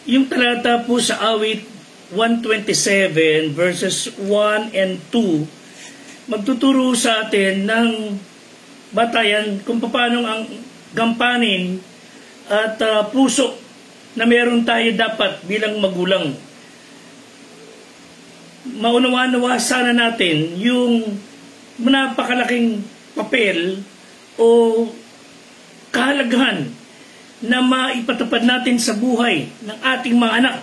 Yung talata po sa awit 127 verses 1 and 2, magtuturo sa atin ng batayan kung paano ang gampanin at puso na meron tayo dapat bilang magulang. Maunawaan sana natin yung napakalaking papel o kahalagahan na maipatupad natin sa buhay ng ating mga anak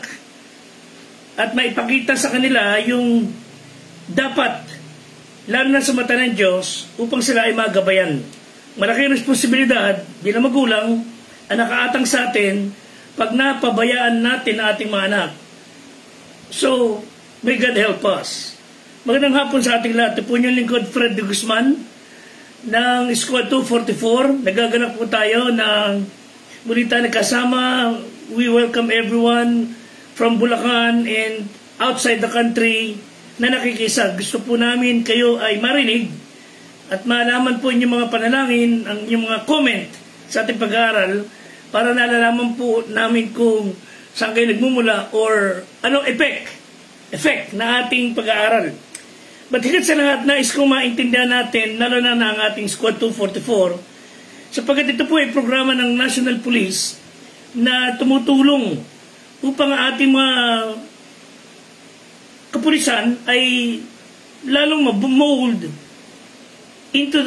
at maipakita sa kanila yung dapat, lalo na sa mata ng Diyos, upang sila ay magabayan. Malaking responsibilidad bilang magulang ang nakaatang sa atin pag napabayaan natin ang ating mga anak. So, may God help us. Magandang hapon sa ating lahat. Ito po yung lingkod Fred de Guzman ng Squad 244. Nagaganap po tayo ng Muli tayo nagkasama. We welcome everyone from Bulacan and outside the country na nakikisa. Gusto po namin kayo ay marinig at malaman po inyong mga panalangin, ang inyong mga comment sa ating pag-aaral para nalalaman po namin kung saan kayo nagmumula or anong effect na ating pag-aaral. But higit sa lahat, nais kong maintindihan natin, lalo na ang ating Squad 244, sapagkat ito po ay programa ng National Police na tumutulong upang ating mga kapulisan ay lalong mabumold into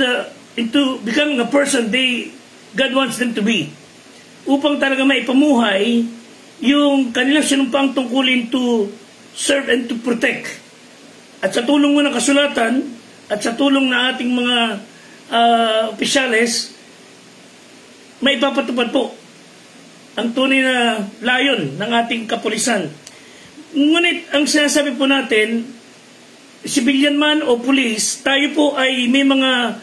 becoming a person God wants them to be. Upang talaga maipamuhay yung kanilang sinumpang tungkulin to serve and to protect. At sa tulong mo ng kasulatan at sa tulong na ating mga opisyales, may ipapatupad po ang tunay na layon ng ating kapulisan. Ngunit ang sinasabi po natin, civilian man o pulis, tayo po ay may mga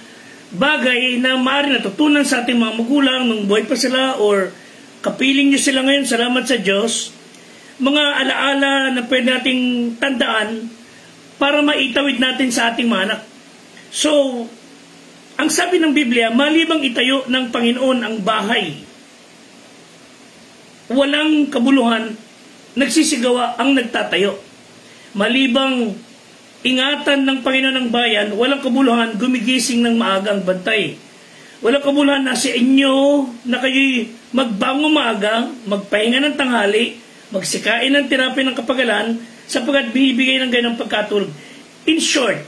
bagay na maaari natutunan sa ating mga magulang nung buhay pa sila or kapiling nyo sila ngayon, salamat sa Diyos. Mga alaala na pwede nating tandaan para maitawid natin sa ating mga anak. So, ang sabi ng Biblia, malibang itayo ng Panginoon ang bahay, walang kabuluhan, nagsisigawa ang nagtatayo. Malibang ingatan ng Panginoon ang bayan, walang kabuluhan, gumigising ng maagang bantay. Walang kabuluhan na sa inyo na kayo'y magbango maaga, magpahinga ng tanghali, magsikain ng terapi ng kapagalan, sapagkat binibigay ng ganang pagkatulog. In short,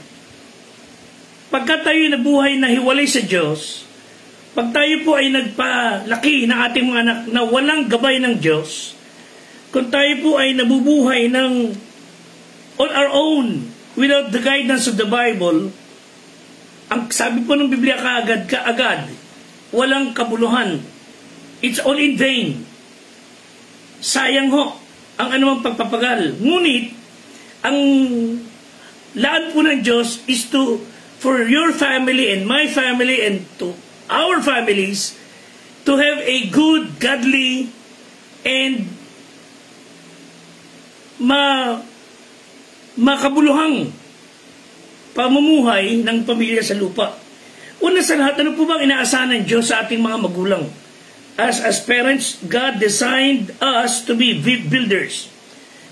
pagka tayo nabuhay na hiwalay sa Diyos, pag tayo po ay nagpalaki ng ating mga anak na walang gabay ng Diyos, kung tayo po ay nabubuhay ng on our own, without the guidance of the Bible, ang sabi po ng Biblia kaagad, walang kabuluhan. It's all in vain. Sayang ho ang anumang pagpapagal. Ngunit, ang laan po ng Diyos is for your family and my family and to our families to have a good, godly, and makabuluhang pamumuhay ng pamilya sa lupa. Una sa lahat, ano po bang inaasahan ng Diyos sa ating mga magulang? As parents, God designed us to be builders.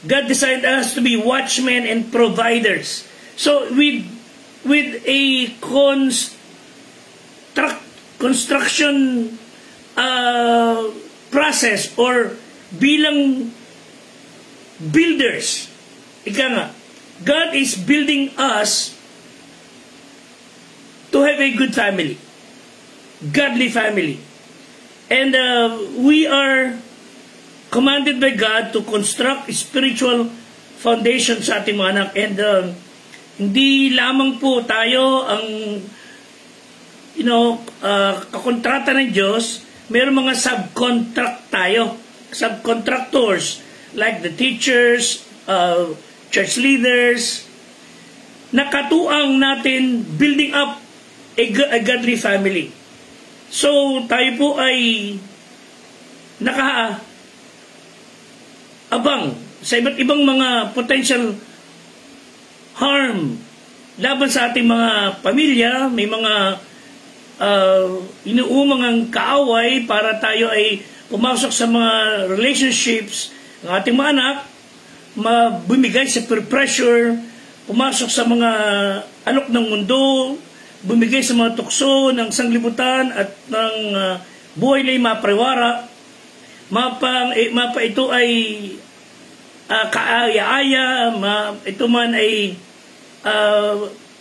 God designed us to be watchmen and providers. So with a construction process or bilang builders, ika nga, God is building us to have a good family, godly family. And we are commanded by God to construct spiritual foundation sa ating mga anak. And hindi lamang po tayo ang kakontrata ng Diyos, mayroong mga subcontractors like the teachers, church leaders, nakatuang natin building up a godly family. So, tayo po ay nakaabang sa iba't ibang mga potential harm laban sa ating mga pamilya. May mga inuumang kaaway para tayo ay pumasok sa mga relationships Ang ating mga anak, bumigay sa peer pressure, pumasok sa mga alok ng mundo, bumigay sa mga tukso ng sanglibutan at ng buhay na maprewara, mapa ito ay kaaya-aya, ito man ay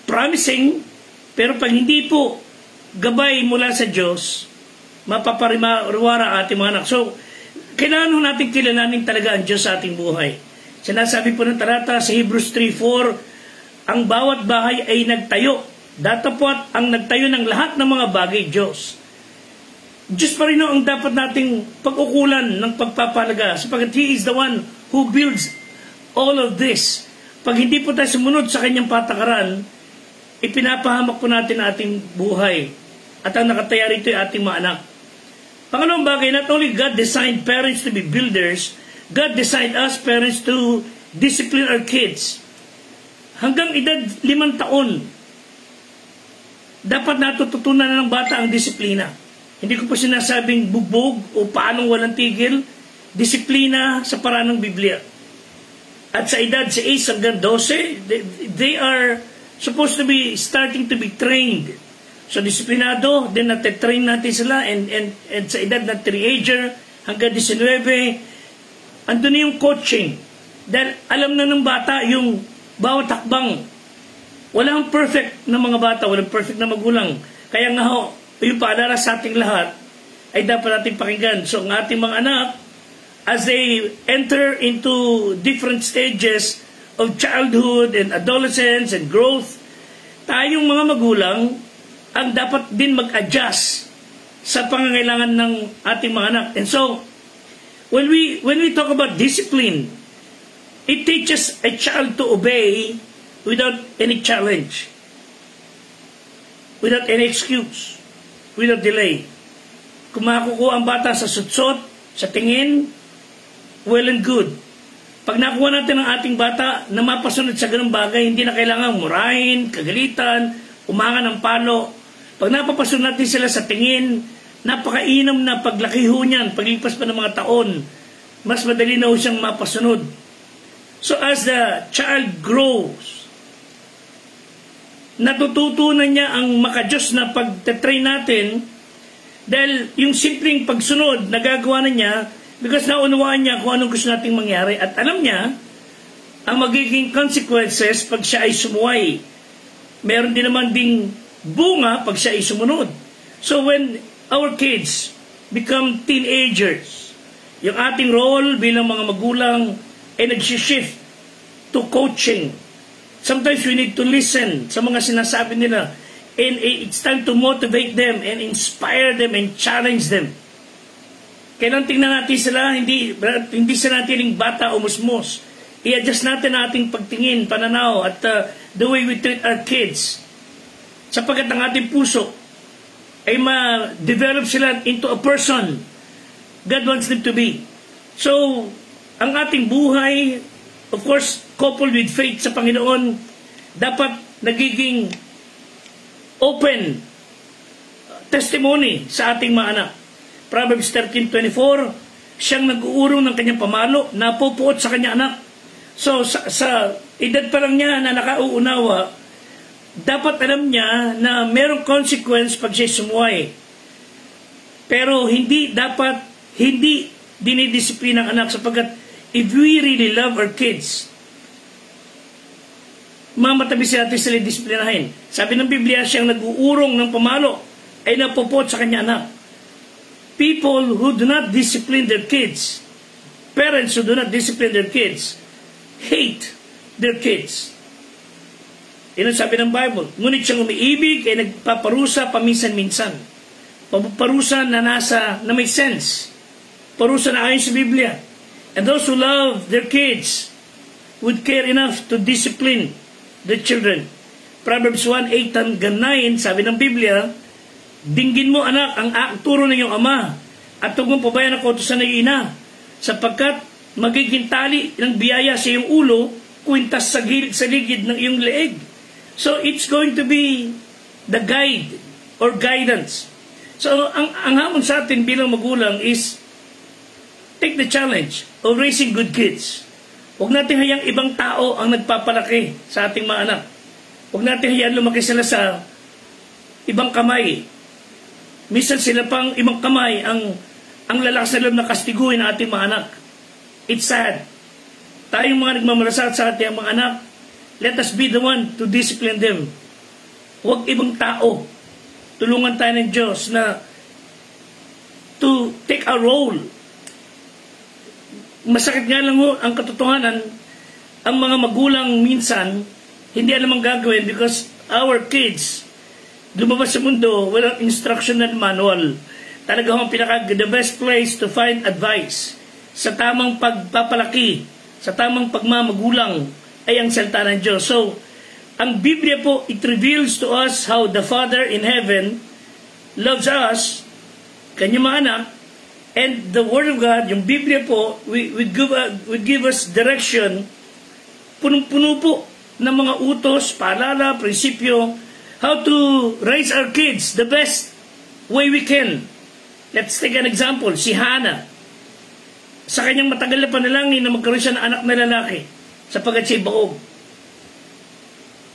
promising, pero pag hindi po gabay mula sa Diyos, mapapariwara ating mga anak. So, kailangan natin kilalanin talaga ang Diyos sa ating buhay. Sinasabi po ng talata sa Hebrews 3:4, ang bawat bahay ay nagtayo. Datapwat ang nagtayo ng lahat ng mga bagay Diyos. Diyos pa rin ang dapat nating pag-ukulan ng pagpapalaga, sapagkat He is the one who builds all of this. Pag hindi po tayo sumunod sa kanyang patakaran, ipinapahamak po natin ang ating buhay. At ang nakataya rito ay ating mga anak. Pangalawang bagay, not only God designed parents to be builders, God designed us parents to discipline our kids. Hanggang edad 5 taon, dapat natututunan na ng bata ang disiplina. Hindi ko po sinasabing bugbog o paanong walang tigil, disiplina sa paraan ng Biblia. At sa edad sa 8 hanggang 12, they are supposed to be starting to be trained. So disiplinado, then natitrain natin sila, and sa edad na teenager hanggang 19, andun na yung coaching. Dahil alam na ng bata yung bawat takbang. Walang perfect na mga bata, walang perfect na magulang. Kaya nga ho, yung paalala sa ating lahat ay dapat natin pakinggan. So ang ating mga anak, as they enter into different stages of childhood and adolescence and growth, tayong mga magulang ang dapat din mag-adjust sa pangangailangan ng ating mga anak. And so, when we talk about discipline, it teaches a child to obey without any challenge, without any excuse, without delay. Kung makakukuha ang bata sa sutsot, sa tingin, well and good. Pag nakuha natin ang ating bata na mapasunod sa ganung bagay, hindi na kailangan murahin, kagalitan, umangan ng palo. Pag napapasunod natin sila sa tingin, napakainam na paglaki ho niyan, paglipas pa ng mga taon, mas madali na ho siyang mapasunod. So as the child grows, natututunan niya ang makajos na pagtatrain natin, dahil yung simpleng pagsunod, nagagawa na niya, because naunawaan niya kung anong gusto nating mangyari, at alam niya ang magiging consequences pag siya ay sumuway. Meron din naman ding bunga pag siya ay sumunod. So when our kids become teenagers, yung ating role bilang mga magulang ay nagsishift to coaching. Sometimes we need to listen sa mga sinasabi nila, and it's time to motivate them and inspire them and challenge them. Kailan tingnan natin sila, hindi sila natin bata o musmos. I-adjust natin ang ating pagtingin, pananaw, at the way we treat our kids. Sapagkat ang ating puso ay ma-develop sila into a person God wants them to be. So, ang ating buhay, of course, coupled with faith sa Panginoon, dapat nagiging open testimony sa ating mga anak. Proverbs 13:24, siyang nag-uurong ng kanyang pamalo, napupuot sa kanyang anak. So, sa edad pa lang niya na nakauunawa, dapat alam niya na merong consequence pag siya sumuway. Pero hindi dinidisiplina ang anak, sapagkat if we really love our kids, mamatabi natin sila disiplinahin. Sabi ng Biblia, siyang nag-uurong ng pamalo ay napupuot sa kanyang anak. People who do not discipline their kids, parents who do not discipline their kids, hate their kids. Yan ang sabi ng Bible. Ngunit siyang umiibig ay nagpaparusa paminsan-minsan. Parusa na may sense. Parusa na ayon sa Biblia. And those who love their kids would care enough to discipline the children. Proverbs 1:8-9, sabi ng Biblia, dinggin mo anak ang turo ng iyong ama at huwag mong pabayan ang kautusan ng ina, sapagkat magiging tali ng biyaya sa iyong ulo, kwintas sa ligid ng iyong leeg. So it's going to be the guide or guidance. So ang hamon sa atin bilang magulang is take the challenge of raising good kids. Huwag natin hayang ibang tao ang nagpapalaki sa ating mga anak. Huwag natin hayaan lumaki sila sa ibang kamay. Minsan sila pang ibang kamay ang lalakas na loob na kastiguhin ang ating mga anak. It's sad. Tayong mga nagmamalasakit sa ating mga anak, let us be the one to discipline them. Huwag ibang tao. Tulungan tayo ng Diyos na to take a role. Masakit nga lang ang katotohanan, ang mga magulang minsan hindi alam ang gagawin because our kids lumabas sa mundo walang instructional manual. Talaga ang the best place to find advice sa tamang pagpapalaki, sa tamang pagmamagulang ay ang salita ng Diyos. So, ang Biblia po, it reveals to us how the Father in heaven loves us, kanyang mga anak, and the Word of God, yung Biblia po, would give us direction, punong-puno po ng mga utos, paalala, prinsipyo, how to raise our kids the best way we can. Let's take an example, si Hannah. Sa kanyang matagal na panalangin na magkaroon siya ng anak na lalaki, sapagat siya baog.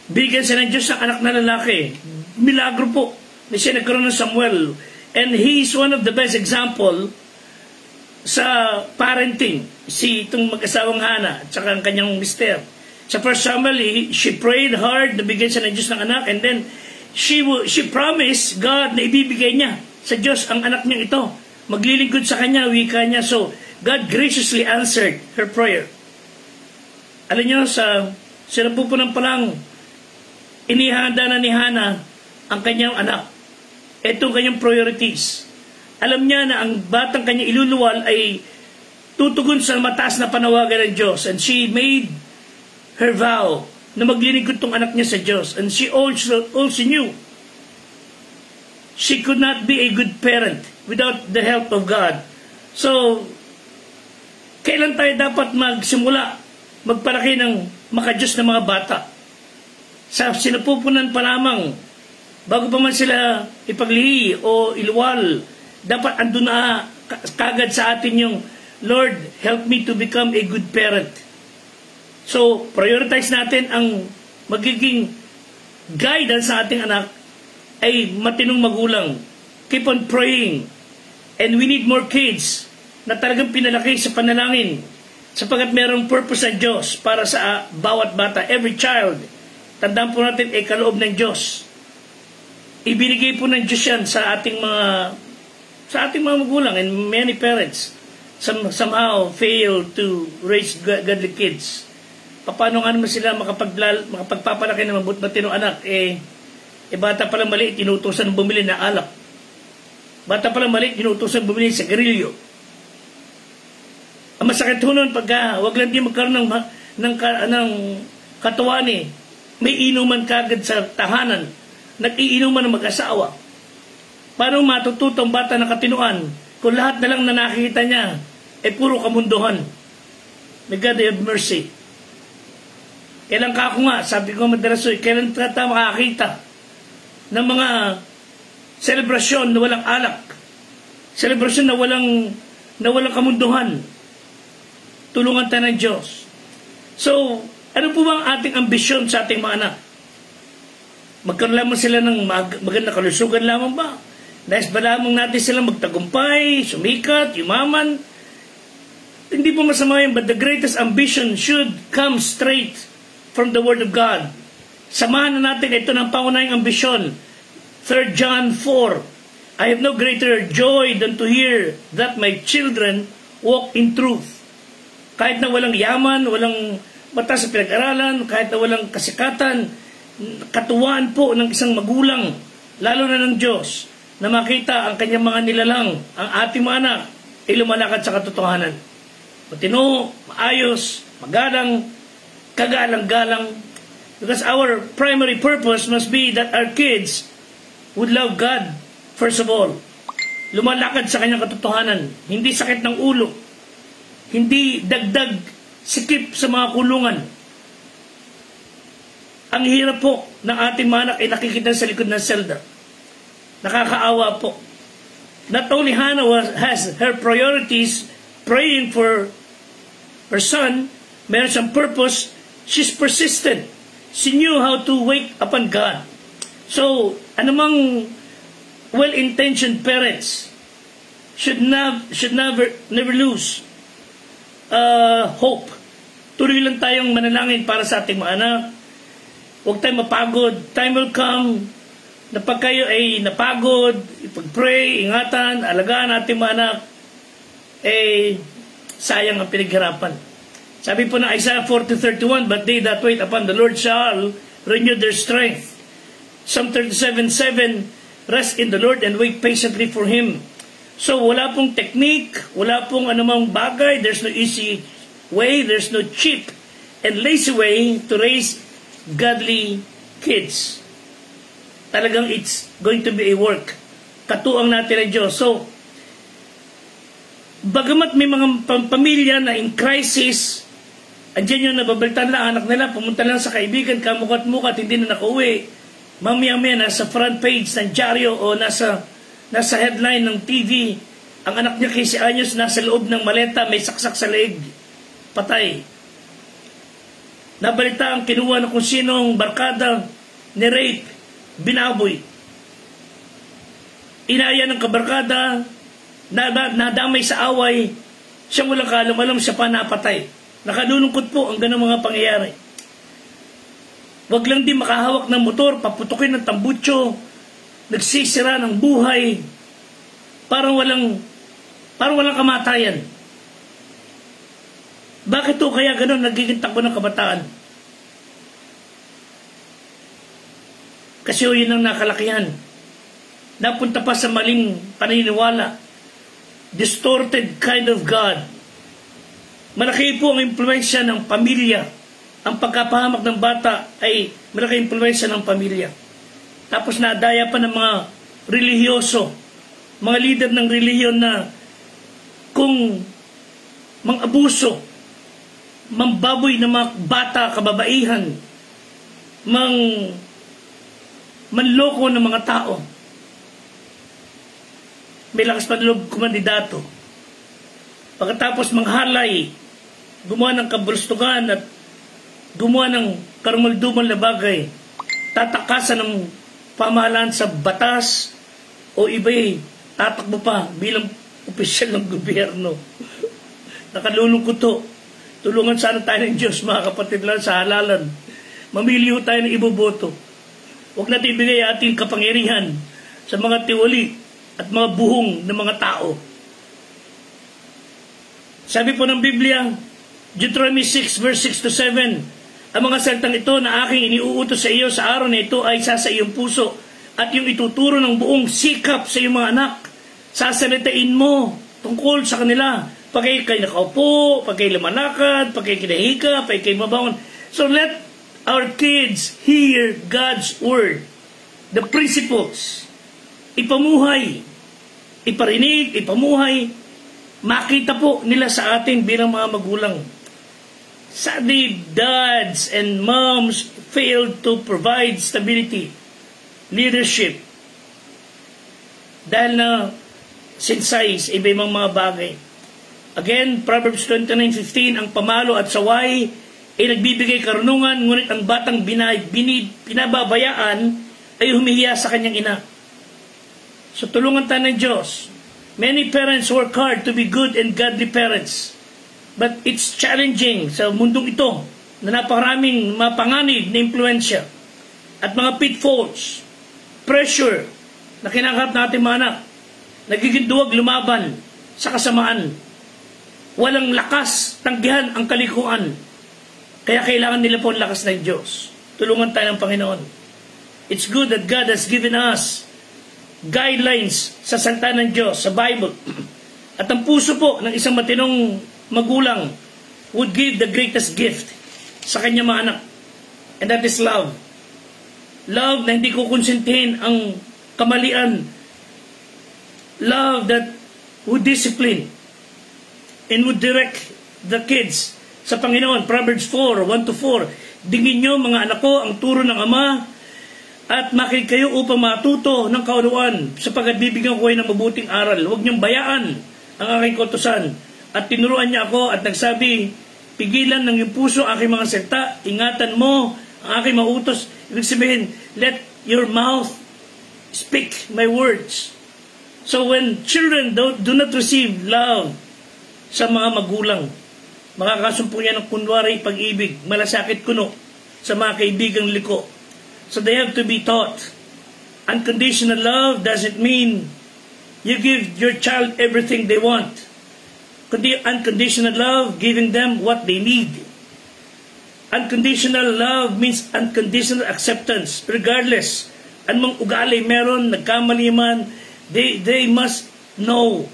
Bigyan siya ng Diyos ng anak na lalaki. Milagro po na siya nagkaroon ng Samuel. And he is one of the best example sa parenting, si itong mag-asawang Hannah at saka ang kanyang mister. Sa first Samuel, she prayed hard na bigyan siya ng Diyos ng anak, and then she promised God na ibibigay niya sa Diyos ang anak niya ito. Maglilingkod sa kanya, wika niya. So, God graciously answered her prayer. Alam niyo, sa sinapupunan pa lang, inihanda na ni Hannah ang kanyang anak. Ito kanyang priorities. Alam niya na ang batang kanyang iluluwal ay tutugon sa mataas na panawagan ng Diyos. And she made her vow na maglilingkod tong anak niya sa Diyos. And she also knew she could not be a good parent without the help of God. So, kailan tayo dapat magsimula, magpalaki ng makadiyos na mga bata? Sa sinapupunan pa lamang, bago pa man sila ipaglihi o iluwal, dapat andun na kagad sa atin yung, Lord, help me to become a good parent. So, prioritize natin ang magiging guidance sa ating anak ay matinong magulang. Keep on praying. And we need more kids na talagang pinalaki sa panalangin sapagat mayroong purpose sa Diyos para sa bawat bata. Every child, tandaan po natin ay kaloob ng Diyos. Ibinigay po ng Diyos yan sa ating mga magulang, and many parents somehow fail to raise godly kids. Paano nga naman sila makapagpapalaki ng matinong anak? Bata pa lang maliit, inutusan bumili ng alak. Bata pa lang maliit, inutusan bumili sa garilyo. Ang masakit ho nun pagka wag lang din magkaroon ng katuwaan may inuman kagad sa tahanan. Nag-iinuman ng mag-asawa. Paano matututo ang bata na katinuan kung lahat na lang na nakikita niya ay puro kamunduhan? May God have mercy. Kailan ka ako nga, sabi ko madalas, kailan ka makakita ng mga selebrasyon na walang alak, selebrasyon na walang kamunduhan? Tulungan tayo ng Diyos. So, ano po ba ang ating ambisyon sa ating mga anak? Magkaroon lamang sila ng magandang kalusugan lamang ba? Nais ba lamang natin sila magtagumpay, sumikat, yumaman? Hindi po masama yun, but the greatest ambition should come straight from the Word of God. Samahan na natin ito ng pangunahing ambisyon. 3 John 4, I have no greater joy than to hear that my children walk in truth. Kahit na walang yaman, walang mata sa pinag-aralan, kahit na walang kasikatan, katuwaan po ng isang magulang, lalo na ng Diyos, na makita ang kanyang mga nilalang, ang ating mga anak, ay lumalakad sa katotohanan. Matino, maayos, magalang, kagalang-galang. Because our primary purpose must be that our kids would love God, first of all. Lumalakad sa kanyang katotohanan. Hindi sakit ng ulo. Hindi dagdag, sikip sa mga kulungan. Ang hirap po ng ating mga anak ay nakikita sa likod ng selda. Nakakaawa po. Not only Hannah has her priorities praying for her son, meron siyang purpose, she's persistent. She knew how to wait upon God. So, anumang well-intentioned parents should never lose hope. Tuloy lang tayong manalangin para sa ating mga anak. Huwag tayong mapagod. Time will come na pag kayo ay napagod, ipag-pray, ingatan, alagaan ating mga anak, sayang ang pinaghirapan. Sabi po ng Isaiah 40:31, but they that wait upon the Lord shall renew their strength. Psalm 37:7, rest in the Lord and wait patiently for Him. So wala pong technique, wala pong anumang bagay, there's no easy way, there's no cheap and lazy way to raise godly kids. Talagang it's going to be a work. Katuang natin ang Diyos. So, bagamat may mga pamilya na in crisis, andyan yung nababalitan lang anak nila, pumunta lang sa kaibigan, kamukat-mukat, hindi na nakauwi. Mamaya-maya nasa front page ng dyaryo o nasa headline ng TV, ang anak niya 15 anyos nasa loob ng maleta, may saksak sa leeg, patay. Nabalita ang kinuha na kung sinong barkada ni rape, binaboy. Inaya ng kabarkada, nadamay sa away, siyang walang kaalam-alam, siya pa napatay. Nakalulungkot po ang ganang mga pangyayari. Wag lang din makahawak ng motor, paputukin ng tambutso, nagsisira ng buhay, parang walang kamatayan. Bakit to kaya ganun nagiging takbo ng kabataan? Kasi yun ang nakalakihan. Napunta pa sa maling paniniwala. Distorted kind of God. Malaki po ang impluensya ng pamilya. Ang pagkapahamak ng bata ay malaki impluensya ng pamilya. Tapos nadaya pa ng mga relihiyoso, mga leader ng relihiyon na kung mang-abuso, mambaboy ng mga bata, kababaihan, manloko ng mga tao. May lakas pa loob kumandidato. Pagkatapos manghalay, gumawa ng kabulustugan at gumawa ng karumalduman na bagay, tatakasan ng pamahalaan sa batas o iba'y tatakbo pa bilang opisyal ng gobyerno. Nakalulungkot to. Tulungan sana tayo ng Diyos, mga kapatid lang sa halalan. Mamili ho tayo ng iboboto. Huwag natin ibigay ating kapangyarihan sa mga tiwali at mga buhong ng mga tao. Sabi po ng Biblia, Deuteronomy 6 verse 6-7, ang mga salitang ito na aking iniuutos sa iyo sa araw na ito ay sa iyong puso at yung ituturo ng buong sikap sa iyong mga anak. Sasalitain mo tungkol sa kanila pag kayo nakaupo, pag kayo lumalakad, pag kayo kinahika, pag kayo mabangon. So let our kids hear God's word, the principles, ipamuhay, iparinig, ipamuhay, makita po nila sa atin bilang mga magulang. Sadly, dads and moms failed to provide stability, leadership, dahil na sinsize iba-ibang mga bagay. Again, Proverbs 29:15, ang pamalo at saway ay nagbibigay karunungan, ngunit ang batang pinababayaan ay humihiya sa kanyang ina. So tulungan tayo ng Diyos. Many parents work hard to be good and godly parents. But it's challenging sa mundong ito na napakaraming mapanganib na impluensya at mga pitfalls, pressure na kinakaharap natin mga anak, nagiging duwag lumaban sa kasamaan. Walang lakas, tanggihan ang kalikuan. Kaya kailangan nila po ang lakas ng Diyos. Tulungan tayo ng Panginoon. It's good that God has given us guidelines sa salita ng Diyos, sa Bible. At ang puso po ng isang matinong magulang would give the greatest gift sa kanyang mga anak. And that is love. Love na hindi kukonsintihin ang kamalian. Love that would discipline and would direct the kids sa Panginoon. Proverbs 4:1-4. Dingin nyo mga anak ko ang turo ng Ama at makinig kayo upang matuto ng kaunuan sapagkat bibigyan ko kayo ng mabuting aral. Huwag niyong bayaan ang aking kautusan. At tinuruan niya ako at nagsabi, pigilan ng iyong puso aking mga salita, ingatan mo ang aking mga utos. Ibig sabihin, let your mouth speak my words. So when children do not receive love sa mga magulang, makakasumpo yan ng kunwari pag-ibig, malasakit kuno sa mga kaibigang liko. So they have to be taught. Unconditional love doesn't mean you give your child everything they want. Unconditional love, giving them what they need. Unconditional love means unconditional acceptance. Regardless, anong ugali meron, nagkamali man, they must know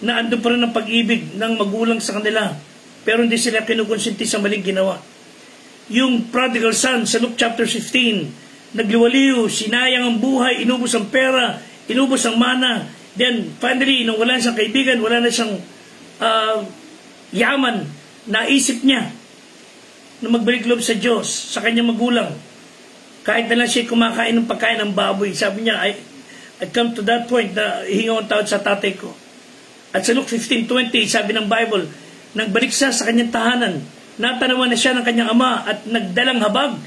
na ando pa rin ang pag-ibig ng magulang sa kanila. Pero hindi sila kinukonsinti sa maling ginawa. Yung prodigal son sa Luke chapter 15, nagliwaliw, sinayang ang buhay, inubos ang pera, inubos ang mana. Then finally, nung wala siyang kaibigan, wala na siyang yaman, naisip niya na magbalik loob sa Diyos, sa kanyang magulang. Kahit na lang siya kumakain ng pagkain ng baboy, sabi niya, I come to that point na hihinga ang tawad sa tatay ko. At sa Luke 15:20, sabi ng Bible, nang balik siya sa kanyang tahanan, natanawan na siya ng kanyang ama at nagdalang habag.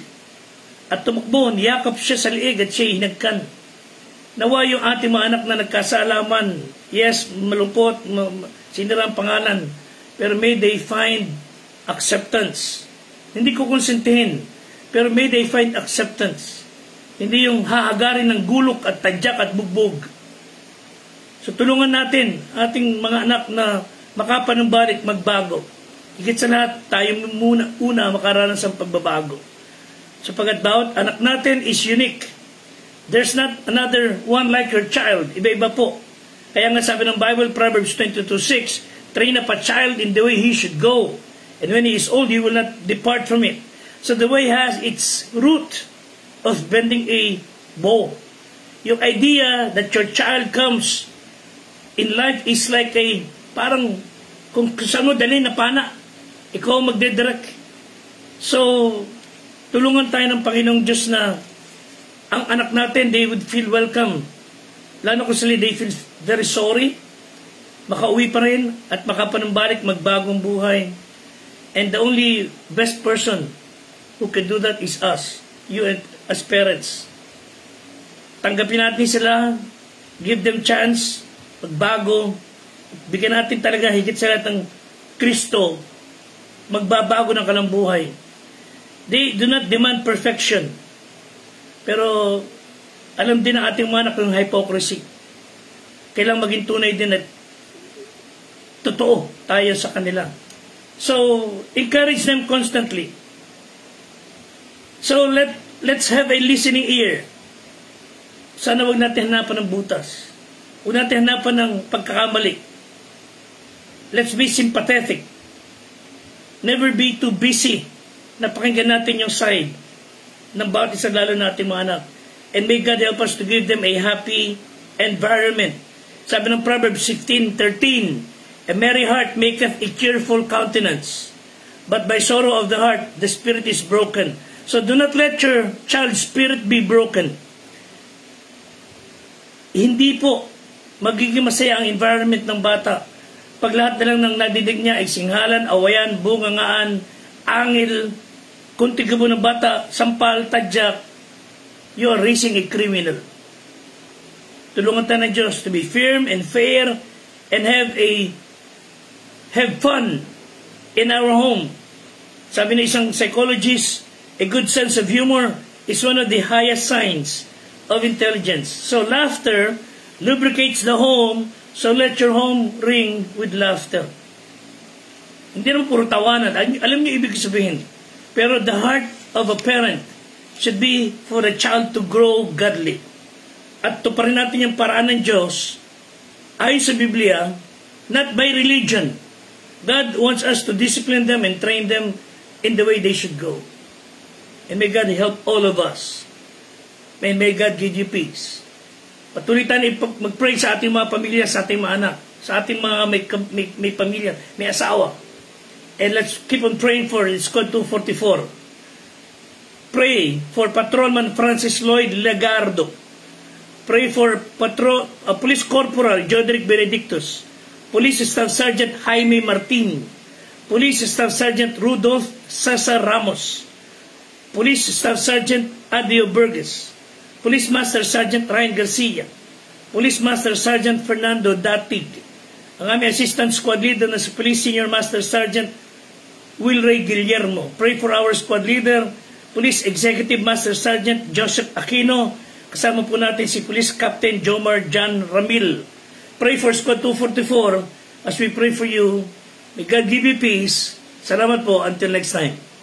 At tumakbo, niyakap siya sa liig at siya hinagkan. Nawa yung ating mga anak na nagkasalaman, yes, malungkot, sinira ang pangalan, pero may they find acceptance. Hindi ko konsintihin, pero may they find acceptance. Hindi yung hahagarin ng gulok at tadyak at bugbog. So tulungan natin ating mga anak na makapanumbalik, magbago. Higit sa lahat, tayo una makaranas ng pagbabago. Sapagat bawat anak natin is unique. There's not another one like your child. Iba-iba po. Kaya nga sabi ng Bible, Proverbs 22:6, train up a child in the way he should go. And when he is old, he will not depart from it. So the way has its root of bending a bow. Yung idea that your child comes in life is like a, parang kung saan mo dali na pana, ikaw magdedirect. So, tulungan tayo ng Panginoong Diyos na ang anak natin, they would feel welcome. Lalo kung sila, they feel very sorry. Makauwi pa rin at makapanumbalik, magbagong buhay. And the only best person who can do that is us, you and as parents. Tanggapin natin sila, give them chance, magbago, bigyan natin talaga higit sa lahat ng Kristo, magbabago ng kanilang buhay. They do not demand perfection. Pero alam din ng ating mga anak ng hypocrisy. Kailangan maging tunay din at totoo tayo sa kanila. So, encourage them constantly. So, let's have a listening ear. Sana wag natin hanapan ng butas. Huwag natin hanapan ng pagkakamali. Let's be sympathetic. Never be too busy na pakinggan natin yung side ng bawat isa, lalo natin mga anak. And may God help us to give them a happy environment. Sabi ng Proverbs 16:13, a merry heart maketh a cheerful countenance, but by sorrow of the heart the spirit is broken. So do not let your child's spirit be broken. Hindi po magiging masaya ang environment ng bata pag lahat na lang ng nadidig niya ay singhalan, awayan, bungangaan, angil, kung tigabo ng bata, sampal, tadyak, you are raising a criminal. Tulungan tayo ng Diyos to be firm and fair and have fun in our home. Sabi ng isang psychologist, a good sense of humor is one of the highest signs of intelligence. So laughter lubricates the home, so let your home ring with laughter. Hindi naman puro tawanan. Alam niyo ibig sabihin. Pero the heart of a parent should be for a child to grow godly. At tuparin natin yung paraan ng Diyos ayon sa Biblia, not by religion. God wants us to discipline them and train them in the way they should go. And may God help all of us. And may God give you peace. Patuloy tayo mag-pray sa ating mga pamilya, sa ating mga anak, sa ating mga may pamilya, may asawa. And let's keep on praying for it. It's called 244. Pray for Patrolman Francis Lloyd Legardo. Pray for Police Corporal Jodrick Benedictus. Police Staff Sergeant Jaime Martin, Police Staff Sergeant Rudolph Cesar Ramos, Police Staff Sergeant Adio Burgess, Police Master Sergeant Ryan Garcia, Police Master Sergeant Fernando Datig, ang aming Assistant Squad Leader na si Police Senior Master Sergeant Wilray Guillermo. Pray for our Squad Leader, Police Executive Master Sergeant Joseph Aquino. Kasama po natin si Police Captain Jomar John Ramil. Pray for Squad 244 as we pray for you. May God give you peace. Salamat po. Until next time.